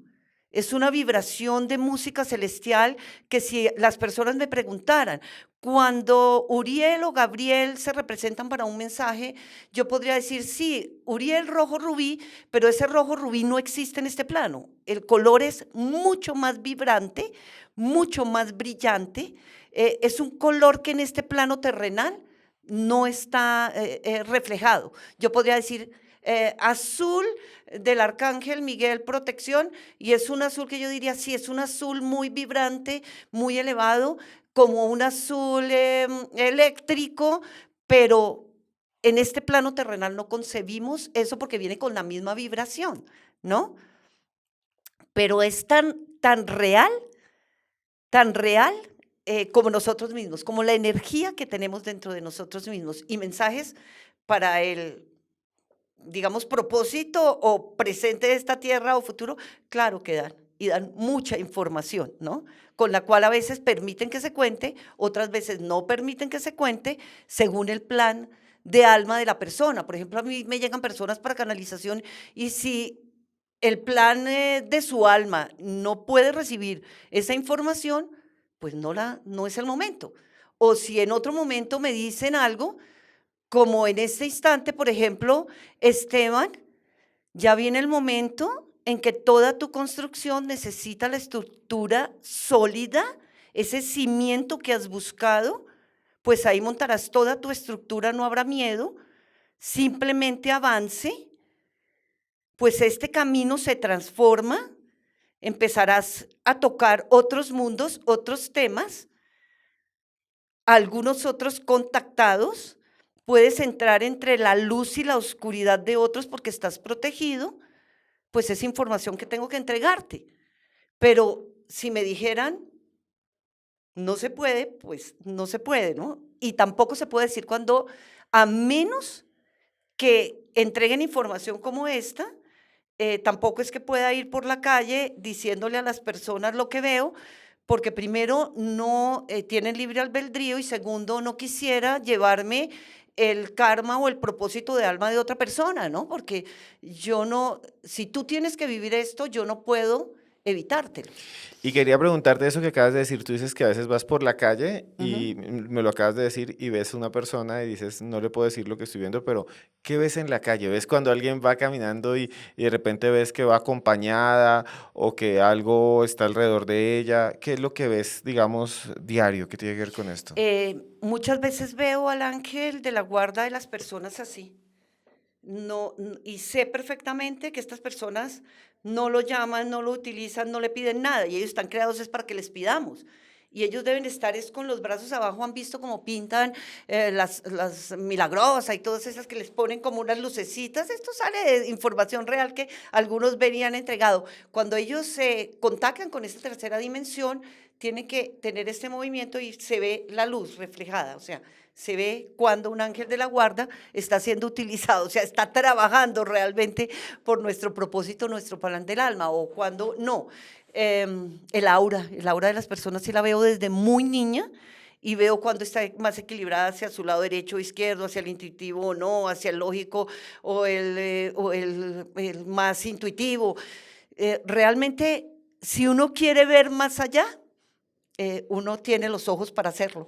Es una vibración de música celestial que si las personas me preguntaran, cuando Uriel o Gabriel se representan para un mensaje, yo podría decir, sí, Uriel rojo rubí, pero ese rojo rubí no existe en este plano. El color es mucho más vibrante, mucho más brillante. Es un color que en este plano terrenal no está reflejado. Yo podría decir azul del Arcángel Miguel protección y es un azul que yo diría, sí, es un azul muy vibrante, muy elevado, como un azul eléctrico, pero en este plano terrenal no concebimos eso porque viene con la misma vibración, ¿no? Pero es tan real como nosotros mismos, como la energía que tenemos dentro de nosotros mismos y mensajes para el, digamos, propósito o presente de esta tierra o futuro, claro que dan, y dan mucha información, ¿no? Con la cual a veces permiten que se cuente, otras veces no permiten que se cuente, según el plan de alma de la persona. Por ejemplo, a mí me llegan personas para canalización y si el plan de su alma no puede recibir esa información, pues no es el momento. O si en otro momento me dicen algo, como en este instante, por ejemplo, Esteban, ya viene el momento en que toda tu construcción necesita la estructura sólida, ese cimiento que has buscado, pues ahí montarás toda tu estructura, no habrá miedo, simplemente avance, pues este camino se transforma, empezarás a tocar otros mundos, otros temas, algunos otros contactados, puedes entrar entre la luz y la oscuridad de otros porque estás protegido, pues es información que tengo que entregarte. Pero si me dijeran, no se puede, pues no se puede, ¿no? Y tampoco se puede decir cuando, a menos que entreguen información como esta, tampoco es que pueda ir por la calle diciéndole a las personas lo que veo, porque primero no tienen libre albedrío y segundo no quisiera llevarme el karma o el propósito de alma de otra persona, ¿no? Porque yo no, si tú tienes que vivir esto, yo no puedo evitártelo. Y quería preguntarte eso que acabas de decir. Tú dices que a veces vas por la calle Ujú. y me lo acabas de decir y ves una persona y dices, no le puedo decir lo que estoy viendo, pero ¿qué ves en la calle? ¿Ves cuando alguien va caminando y de repente ves que va acompañada o que algo está alrededor de ella? ¿Qué es lo que ves, digamos, diario que tiene que ver con esto? Muchas veces veo al ángel de la guarda de las personas así. No, y sé perfectamente que estas personas no lo llaman, no lo utilizan, no le piden nada, y ellos están creados es para que les pidamos. Y ellos deben estar es con los brazos abajo, han visto cómo pintan las milagrosas y todas esas que les ponen como unas lucecitas. Esto sale de información real que algunos venían entregado. Cuando ellos se contactan con esta tercera dimensión, tienen que tener este movimiento y se ve la luz reflejada, o sea, se ve cuando un ángel de la guarda está siendo utilizado, o sea, está trabajando realmente por nuestro propósito, nuestro plan del alma, o cuando no. El aura de las personas sí la veo desde muy niña y veo cuando está más equilibrada hacia su lado derecho o izquierdo, hacia el intuitivo o no, hacia el lógico o el más intuitivo. Realmente, si uno quiere ver más allá, uno tiene los ojos para hacerlo.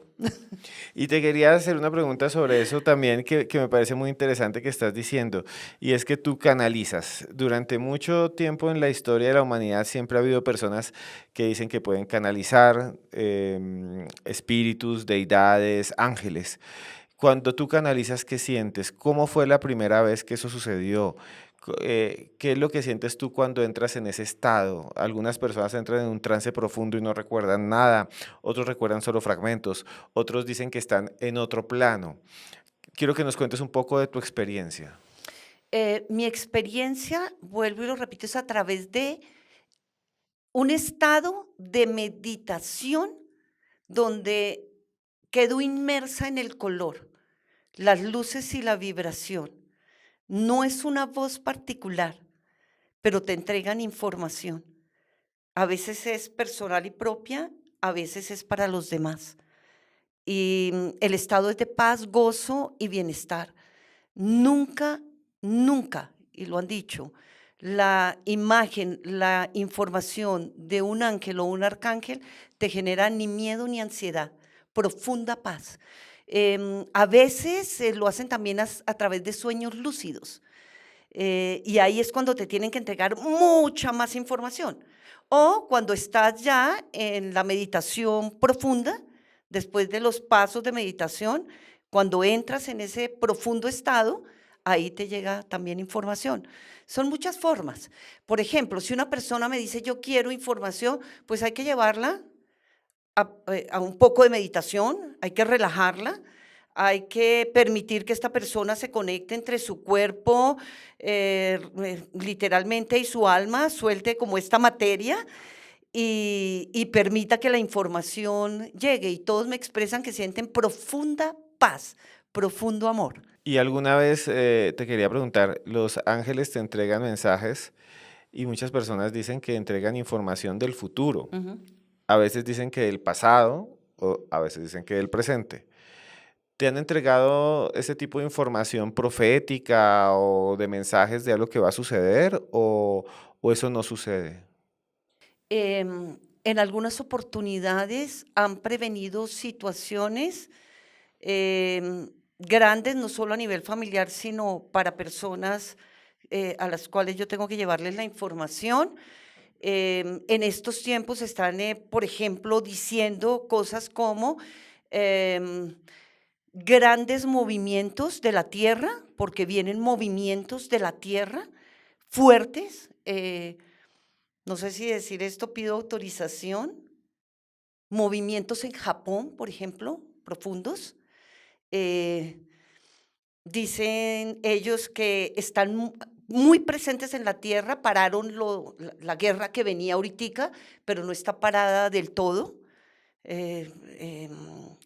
Y te quería hacer una pregunta sobre eso también que me parece muy interesante que estás diciendo, y es que tú canalizas. Durante mucho tiempo en la historia de la humanidad siempre ha habido personas que dicen que pueden canalizar espíritus, deidades, ángeles. Cuando tú canalizas, ¿qué sientes? ¿Cómo fue la primera vez que eso sucedió? ¿Qué es lo que sientes tú cuando entras en ese estado? Algunas personas entran en un trance profundo y no recuerdan nada, otros recuerdan solo fragmentos, otros dicen que están en otro plano. Quiero que nos cuentes un poco de tu experiencia. Mi experiencia, vuelvo y lo repito, es a través de un estado de meditación donde quedo inmersa en el color, las luces y la vibración. No es una voz particular, pero te entregan información. A veces es personal y propia, a veces es para los demás. Y el estado es de paz, gozo y bienestar. Nunca, nunca, y lo han dicho, la imagen, la información de un ángel o un arcángel te genera ni miedo ni ansiedad, profunda paz. A veces lo hacen también a través de sueños lúcidos. Y ahí es cuando te tienen que entregar mucha más información. O cuando estás ya en la meditación profunda, después de los pasos de meditación, cuando entras en ese profundo estado, ahí te llega también información. Son muchas formas. Por ejemplo, si una persona me dice yo quiero información, pues hay que llevarla a un poco de meditación, hay que relajarla, hay que permitir que esta persona se conecte entre su cuerpo, literalmente, y su alma, suelte como esta materia y permita que la información llegue. Y todos me expresan que sienten profunda paz, profundo amor. Y alguna vez te quería preguntar, los ángeles te entregan mensajes y muchas personas dicen que entregan información del futuro. Ujú. A veces dicen que del pasado o a veces dicen que del presente. ¿Te han entregado ese tipo de información profética o de mensajes de algo que va a suceder o eso no sucede? En algunas oportunidades han prevenido situaciones grandes, no solo a nivel familiar, sino para personas a las cuales yo tengo que llevarles la información. En estos tiempos están, por ejemplo, diciendo cosas como em, grandes movimientos de la tierra, porque vienen movimientos de la tierra fuertes. No sé si decir esto, pido autorización. Movimientos en Japón, por ejemplo, profundos. Eh, Dicen ellos que están muy presentes en la tierra, pararon la guerra que venía ahoritica, pero no está parada del todo.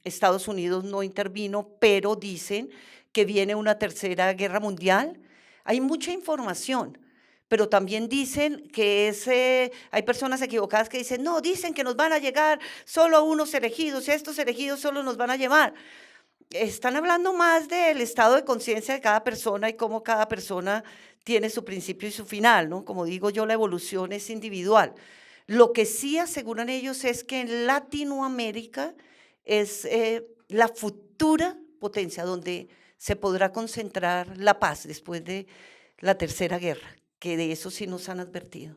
Estados Unidos no intervino, pero dicen que viene una tercera guerra mundial. Hay mucha información, pero también dicen que hay personas equivocadas que dicen, no, dicen que nos van a llegar solo a unos elegidos, y estos elegidos solo nos van a llevar. Están hablando más del estado de conciencia de cada persona y cómo cada persona tiene su principio y su final, ¿no? Como digo yo, la evolución es individual. Lo que sí aseguran ellos es que en Latinoamérica es la futura potencia donde se podrá concentrar la paz después de la tercera guerra, que de eso sí nos han advertido.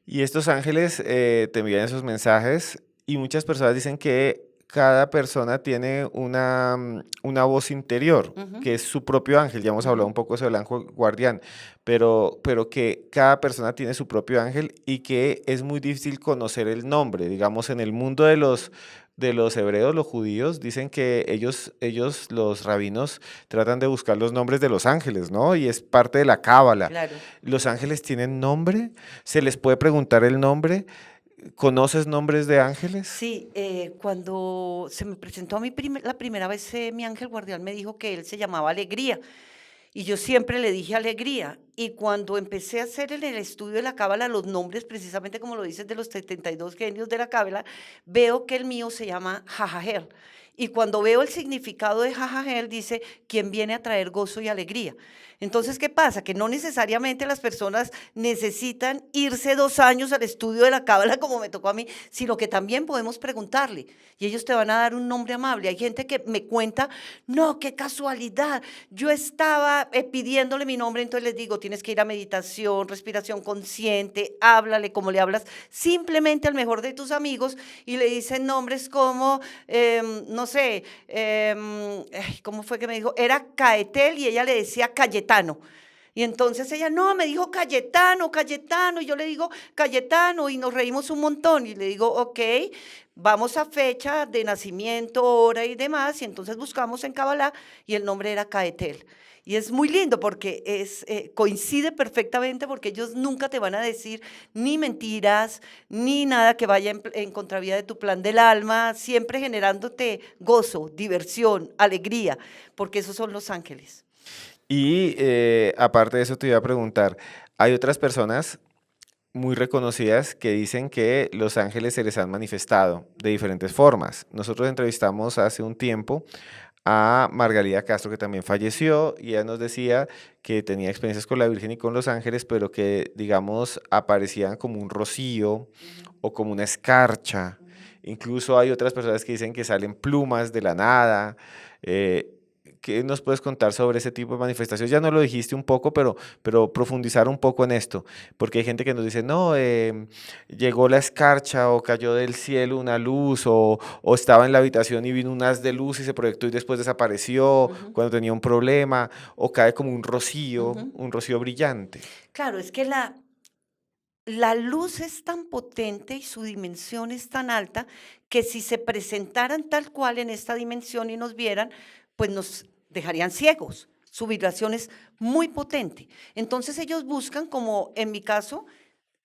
Y estos ángeles te envían esos mensajes y muchas personas dicen que cada persona tiene una voz interior, Ujú, que es su propio ángel. Ya hemos hablado ujú. un poco sobre el ángel guardián, pero que cada persona tiene su propio ángel y que es muy difícil conocer el nombre. Digamos, en el mundo de los hebreos, los judíos, dicen que ellos, los rabinos, tratan de buscar los nombres de los ángeles, ¿no? Y es parte de la cábala. Claro. ¿Los ángeles tienen nombre? ¿Se les puede preguntar el nombre? ¿Conoces nombres de ángeles? Sí, cuando se me presentó a mí la primera vez, mi ángel guardián me dijo que él se llamaba Alegría. Y yo siempre le dije alegría. Y cuando empecé a hacer en el estudio de la Cábala los nombres, precisamente como lo dices, de los 72 genios de la Cábala, veo que el mío se llama Jajajel. Y cuando veo el significado de Jajajel, dice, quien viene a traer gozo y alegría. Entonces, ¿qué pasa? Que no necesariamente las personas necesitan irse 2 años al estudio de la Cábala, como me tocó a mí, sino que también podemos preguntarle. Y ellos te van a dar un nombre amable. Hay gente que me cuenta, no, qué casualidad. Yo estaba pidiéndole mi nombre, entonces les digo, tienes que ir a meditación, respiración consciente, háblale como le hablas simplemente al mejor de tus amigos y le dicen nombres como, no sé, ¿cómo fue que me dijo? Era Caetel y ella le decía Cayetano. Y entonces ella, no, me dijo Cayetano, Cayetano, y yo le digo Cayetano, y nos reímos un montón, y le digo, ok, vamos a fecha de nacimiento, hora y demás, y entonces buscamos en Kabbalah, y el nombre era Caetel. Y es muy lindo porque coincide perfectamente porque ellos nunca te van a decir ni mentiras, ni nada que vaya en contravía de tu plan del alma, siempre generándote gozo, diversión, alegría, porque esos son los ángeles. Y aparte de eso te iba a preguntar, Hay otras personas muy reconocidas que dicen que los ángeles se les han manifestado de diferentes formas. Nosotros entrevistamos hace un tiempo a Margarida Castro, que también falleció, y ella nos decía que tenía experiencias con la Virgen y con los ángeles, pero que, digamos, aparecían como un rocío o como una escarcha. Incluso hay otras personas que dicen que salen plumas de la nada. eh, ¿Qué nos puedes contar sobre ese tipo de manifestaciones? Ya no lo dijiste un poco, pero profundizar un poco en esto, porque hay gente que nos dice, no, llegó la escarcha o cayó del cielo una luz o estaba en la habitación y vino un haz de luz y se proyectó y después desapareció Ujú, cuando tenía un problema, o cae como ujú. un rocío brillante. Claro, es que la luz es tan potente y su dimensión es tan alta que si se presentaran tal cual en esta dimensión y nos vieran, pues nos dejarían ciegos. Su vibración es muy potente. Entonces ellos buscan, como en mi caso,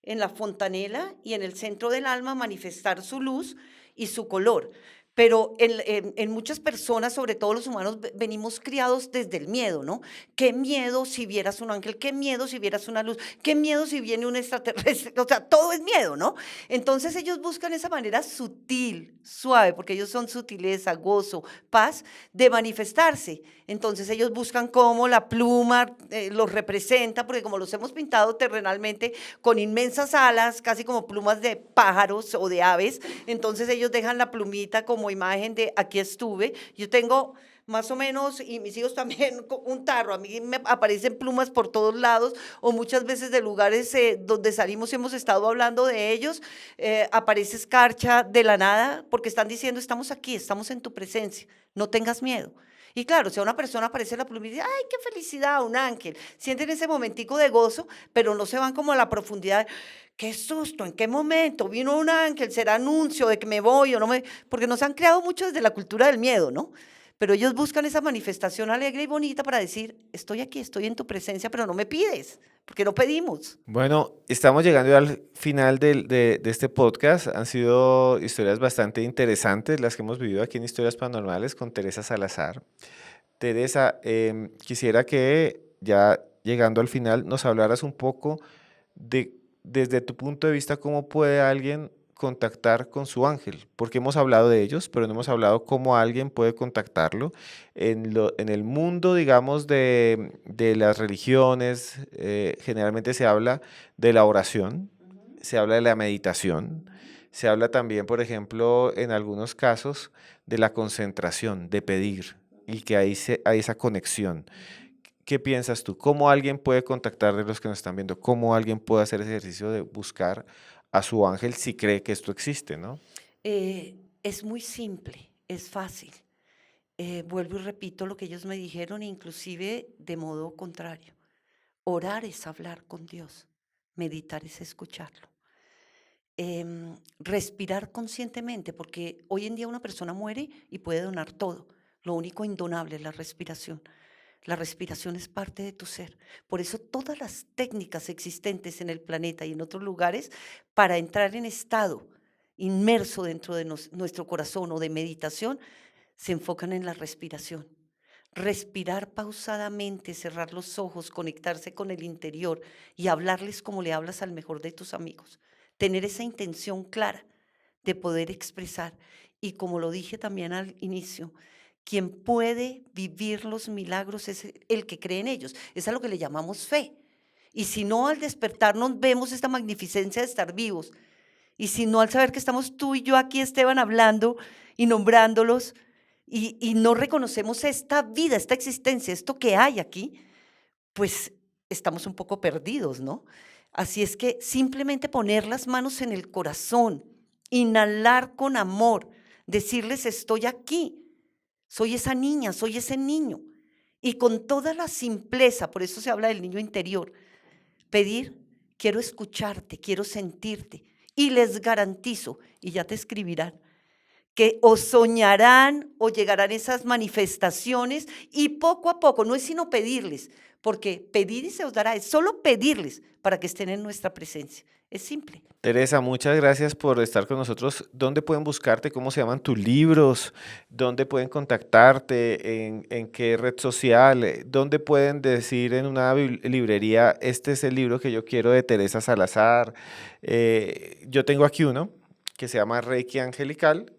en la fontanela y en el centro del alma manifestar su luz y su color. Pero en muchas personas, sobre todo los humanos, venimos criados desde el miedo, ¿no? Qué miedo si vieras un ángel, qué miedo si vieras una luz, qué miedo si viene un extraterrestre, o sea, todo es miedo, ¿no? Entonces ellos buscan esa manera sutil, suave, porque ellos son sutileza, gozo, paz, de manifestarse. Entonces ellos buscan cómo la pluma los representa, porque como los hemos pintado terrenalmente, con inmensas alas, casi como plumas de pájaros o de aves. Entonces ellos dejan la plumita como imagen de aquí estuve. Yo tengo más o menos, y mis hijos también, un tarro. A mí me aparecen plumas por todos lados, o muchas veces de lugares donde salimos y hemos estado hablando de ellos, aparece escarcha de la nada, porque están diciendo, estamos aquí, estamos en tu presencia, no tengas miedo. Y claro, si a una persona aparece la pluma y dice, ay, qué felicidad, un ángel, sienten ese momentico de gozo, pero no se van como a la profundidad. Qué susto, ¿en qué momento vino un ángel? ¿Será anuncio de que me voy o no me...? Porque nos han creado mucho desde la cultura del miedo, ¿no? Pero ellos buscan esa manifestación alegre y bonita para decir, estoy aquí, estoy en tu presencia, pero no me pides, porque no pedimos. Bueno, estamos llegando al final de este podcast. Han sido historias bastante interesantes las que hemos vivido aquí en Historias Paranormales con Teresa Salazar. Teresa, quisiera que ya llegando al final nos hablaras un poco de, desde tu punto de vista, cómo puede alguien contactar con su ángel, porque hemos hablado de ellos, pero no hemos hablado cómo alguien puede contactarlo. En el mundo, digamos, de las religiones, generalmente se habla de la oración, se habla de la meditación, se habla también, por ejemplo, en algunos casos, de la concentración, de pedir, y que hay esa conexión. ¿Qué piensas tú? ¿Cómo alguien puede contactar de los que nos están viendo? ¿Cómo alguien puede hacer ese ejercicio de buscar a su ángel si cree que esto existe, ¿no? Es muy simple, es fácil. Vuelvo y repito lo que ellos me dijeron, inclusive de modo contrario. Orar es hablar con Dios, meditar es escucharlo. Respirar conscientemente, porque hoy en día una persona muere y puede donar todo. Lo único indonable es la respiración. La respiración es parte de tu ser. Por eso todas las técnicas existentes en el planeta y en otros lugares para entrar en estado inmerso dentro de nuestro corazón o de meditación se enfocan en la respiración. Respirar pausadamente, cerrar los ojos, conectarse con el interior y hablarles como le hablas al mejor de tus amigos. Tener esa intención clara de poder expresar. Y como lo dije también al inicio, quien puede vivir los milagros es el que cree en ellos. Es a lo que le llamamos fe. Y si no, al despertarnos vemos esta magnificencia de estar vivos. Y si no, al saber que estamos tú y yo aquí, Esteban, hablando y nombrándolos, y no reconocemos esta vida, esta existencia, esto que hay aquí, pues estamos un poco perdidos, ¿no? Así es que simplemente poner las manos en el corazón, inhalar con amor, decirles estoy aquí, soy esa niña, soy ese niño. Y con toda la simpleza, por eso se habla del niño interior, pedir, quiero escucharte, quiero sentirte. Y les garantizo, y ya te escribirán, que o soñarán o llegarán esas manifestaciones y poco a poco, no es sino pedirles, porque pedir y se os dará, es solo pedirles para que estén en nuestra presencia. Es simple. Teresa, muchas gracias por estar con nosotros. ¿Dónde pueden buscarte? ¿Cómo se llaman tus libros? ¿Dónde pueden contactarte? ¿En qué red social? ¿Dónde pueden decir en una librería, este es el libro que yo quiero de Teresa Salazar? Yo tengo aquí uno que se llama Reiki Angelical,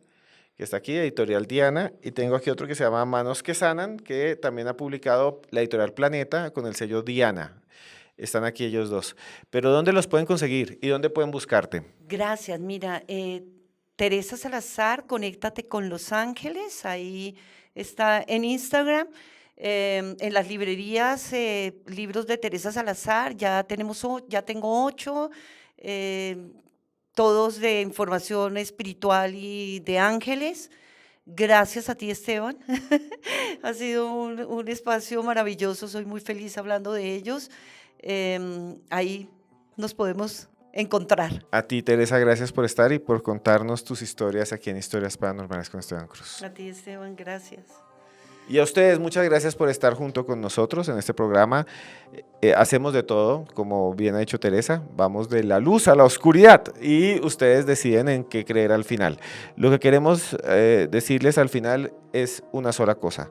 que está aquí, Editorial Diana, y tengo aquí otro que se llama Manos que Sanan, que también ha publicado la Editorial Planeta con el sello Diana. Están aquí ellos dos. Pero ¿dónde los pueden conseguir y dónde pueden buscarte? Gracias. Mira, Teresa Salazar, conéctate con Los Ángeles, ahí está en Instagram. En las librerías, libros de Teresa Salazar, ya ya tengo 8, eh, todos de información espiritual y de ángeles. Gracias a ti, Esteban. Ha sido un espacio maravilloso, soy muy feliz hablando de ellos. Ahí nos podemos encontrar. A ti, Teresa, gracias por estar y por contarnos tus historias aquí en Historias Paranormales con Esteban Cruz. A ti, Esteban, gracias. Y a ustedes, muchas gracias por estar junto con nosotros en este programa. Hacemos de todo, como bien ha dicho Teresa, vamos de la luz a la oscuridad y ustedes deciden en qué creer al final. Lo que queremos decirles al final es una sola cosa.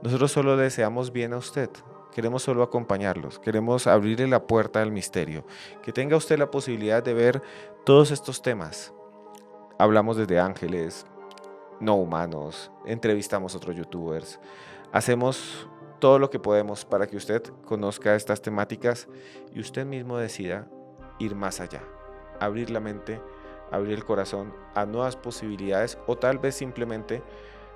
Nosotros solo le deseamos bien a usted. Queremos solo acompañarlos, queremos abrirle la puerta al misterio, que tenga usted la posibilidad de ver todos estos temas. Hablamos desde ángeles, no humanos, entrevistamos a otros youtubers, hacemos todo lo que podemos para que usted conozca estas temáticas y usted mismo decida ir más allá, abrir la mente, abrir el corazón a nuevas posibilidades o tal vez simplemente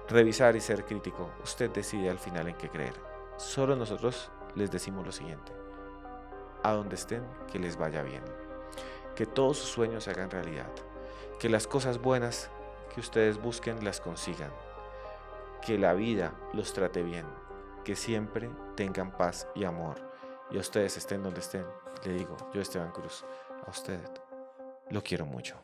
revisar y ser crítico. Usted decide al final en qué creer. Solo nosotros les decimos lo siguiente: a donde estén, que les vaya bien, que todos sus sueños se hagan realidad, que las cosas buenas que ustedes busquen las consigan, que la vida los trate bien, que siempre tengan paz y amor. Y a ustedes estén donde estén, le digo, yo Esteban Cruz, a usted lo quiero mucho.